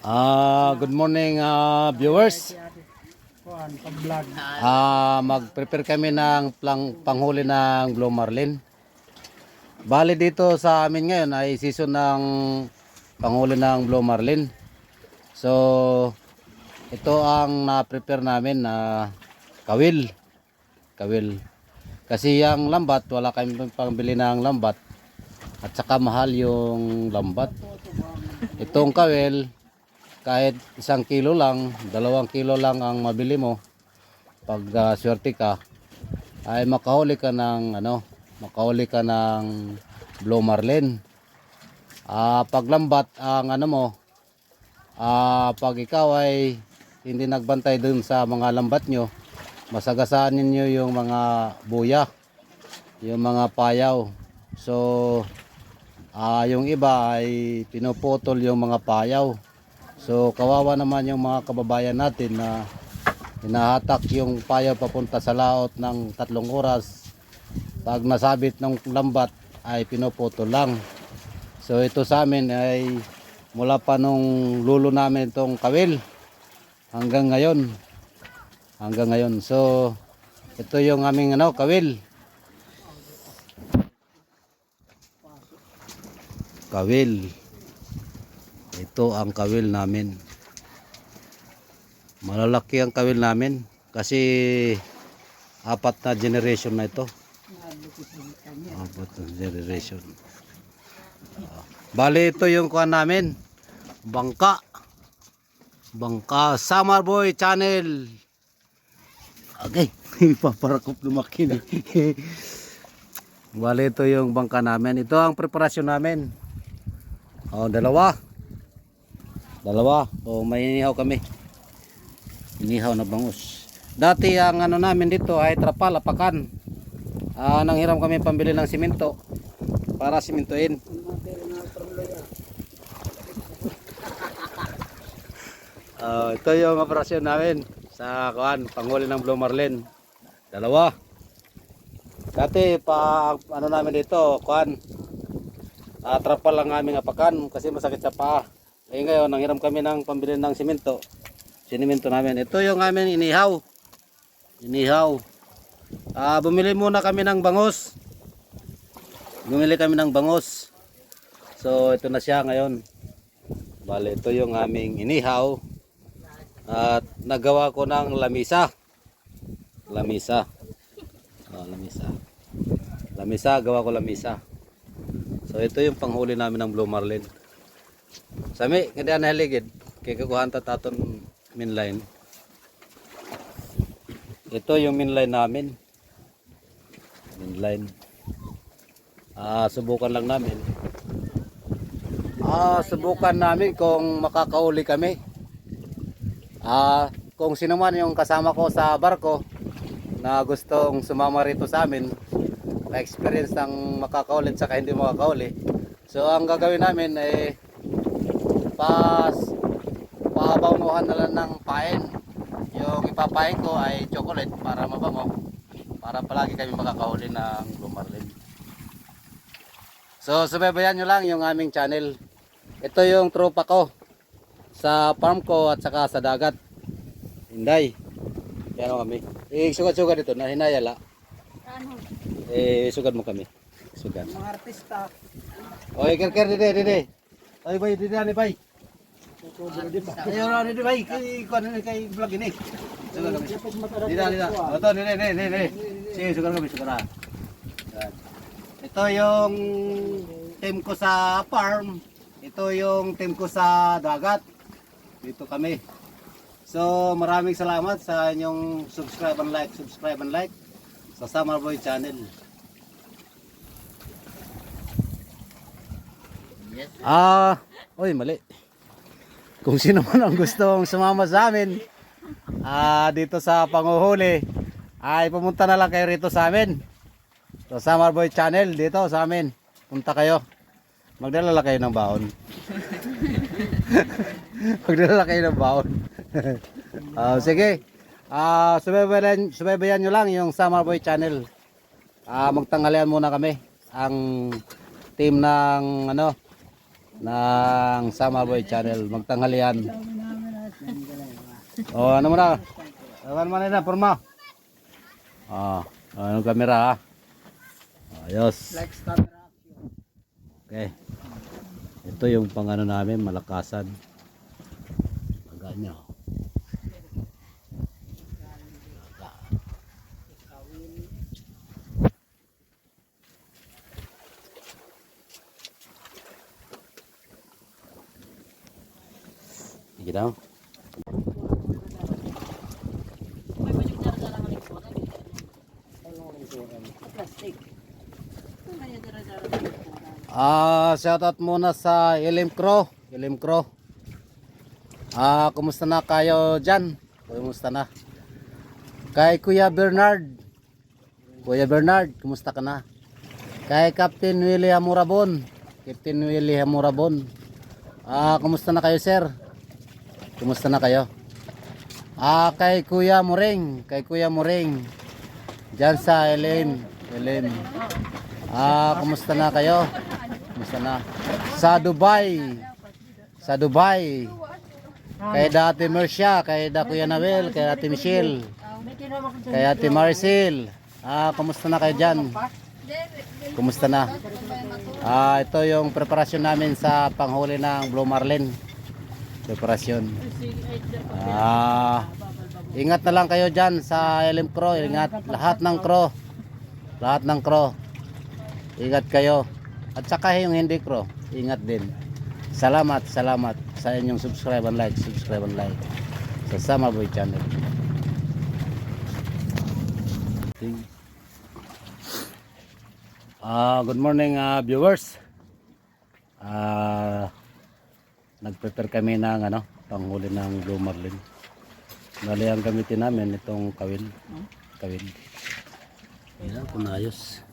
Good morning viewers. Mag-prepare kami ng panghuli ng Blue Marlin. Bali dito sa amin ngayon ay season ng panghuli ng Blue Marlin. So ito ang na-prepare namin na kawil. Kasi yung lambat, wala kami pangbili ng lambat. At saka mahal yung lambat. Itong kawil, kahit 1 kilo lang, 2 kilo lang ang mabili mo, pag swerte ka, ay makahuli ka ng Blue Marlin. Pag lambat ang pag ikaw ay hindi nagbantay dun sa mga lambat nyo, masagasaan ninyo yung mga buya, yung mga payaw. So yung iba ay pinuputol yung mga payaw. So kawawa naman yung mga kababayan natin na hinahatak yung payaw papunta sa laot ng 3 oras. Pag nasabit ng lambat ay pinuputol lang. So ito sa amin ay mula pa nung lulo namin itong kawil hanggang ngayon. So ito yung aming kawil. Ito ang kawil namin. Malalaki ang kawil namin kasi 4 na generation na ito. 4 na generation. Bali ito yung kuha namin. Bangka Summer Boy Channel. Okay, paparakop lumaki na. Bali ito yung bangka namin. Ito ang preparasyon namin. Dalawa. May inihaw kami. Inihaw na bangus. Dati ang namin dito ay trapal, apakan. Nanghiram kami pambili ng simento para simentuin. Ito yung operasyon namin sa panghuli ng Blue Marlin. Dalawa. Dati namin dito, trapal lang aming apakan kasi masakit sa paa. Ngayon nanghiram kami ng pambili ng simento. Sinimento namin. Ito yung amin inihaw. Bumili muna kami ng bangus. So ito na siya ngayon. Bale, ito yung aming inihaw. At nagawa ko ng lamisa. Gawa ko lamisa. So ito yung panghuli namin ng Blue Marlin. Sami, hindi na haligid. Kaya kukuhan taton mainline. Ito yung mainline namin. Subukan lang namin. Subukan namin kung makakauli kami. Kung sino man yung kasama ko sa barko na gustong sumama rito sa amin, maka-experience ng makakauli at saka hindi makakauli. So ang gagawin namin ay pabanguhan na lang ng pain. Yung ipapain ko ay chocolate para mabango, para palagi kami makakahuli ng Blue Marlin. So subaybayan nyo lang yung aming channel. Ito yung tropa ko sa farm ko at saka sa dagat. Hinday. Yan kami. Sugad ito na hinayala. Sugad mo kami. Sugad. Mga artista. Oy, ker dede. Ay bay dede ani bay. Ayo ra dede bay kay vlog ini. Sugad kami. Dida. Oto dede. Sige, sugad kami. Ito yung team ko sa farm. Ito yung team ko sa dagat. Dito kami. So maraming salamat sa inyong subscribe and like sa Summer Boy Channel. Mali. Kung sino man ang gustong sumama sa amin dito sa panguhuli, ay pumunta na lang kayo rito sa amin. So Summer Boy Channel dito sa amin. Punta kayo. Magdala lang kayo ng baon. Sige. Subaybayan nyo lang yung Summer Boy Channel. Magtanghalian muna kami. Ang team ng ng Summer Boy Channel. Magtanghalian. O, ano mo na? Ano mo na, porma? Anong kamera ha? Ayos. Okay. Ito yung pangano namin, malakasan. Ganyan. Sige daw. Shoutout muna sa Elim Crow. Kumusta na kayo dyan? Kumusta na? Kay Kuya Bernard, kumusta ka na? Kay Captain William Murabon, kumusta na kayo sir? Kumusta na kayo? Kay Kuya Muring, dyan sa Ellen. Kumusta na kayo? Kumusta na? Sa Dubai. Kay Ate Mercia, kay Kuya Nawel, kay Ate Michelle, kay Ate Maricel. Kumusta na kayo dyan? Kumusta na? Ito yung preparasyon namin sa panghuli ng Blue Marlin. Preparasyon. Ingat na lang kayo dyan sa LM Crow. Ingat lahat ng crow. Ingat kayo. At saka yung hindi crow, ingat din. Salamat sa inyong subscribe and like sa Summer Boy Channel. Good morning viewers. Nag-prepare kami ng panghuli ng Blue Marlin. Bali ang gamitin namin itong kawil. Ayan, kunayos.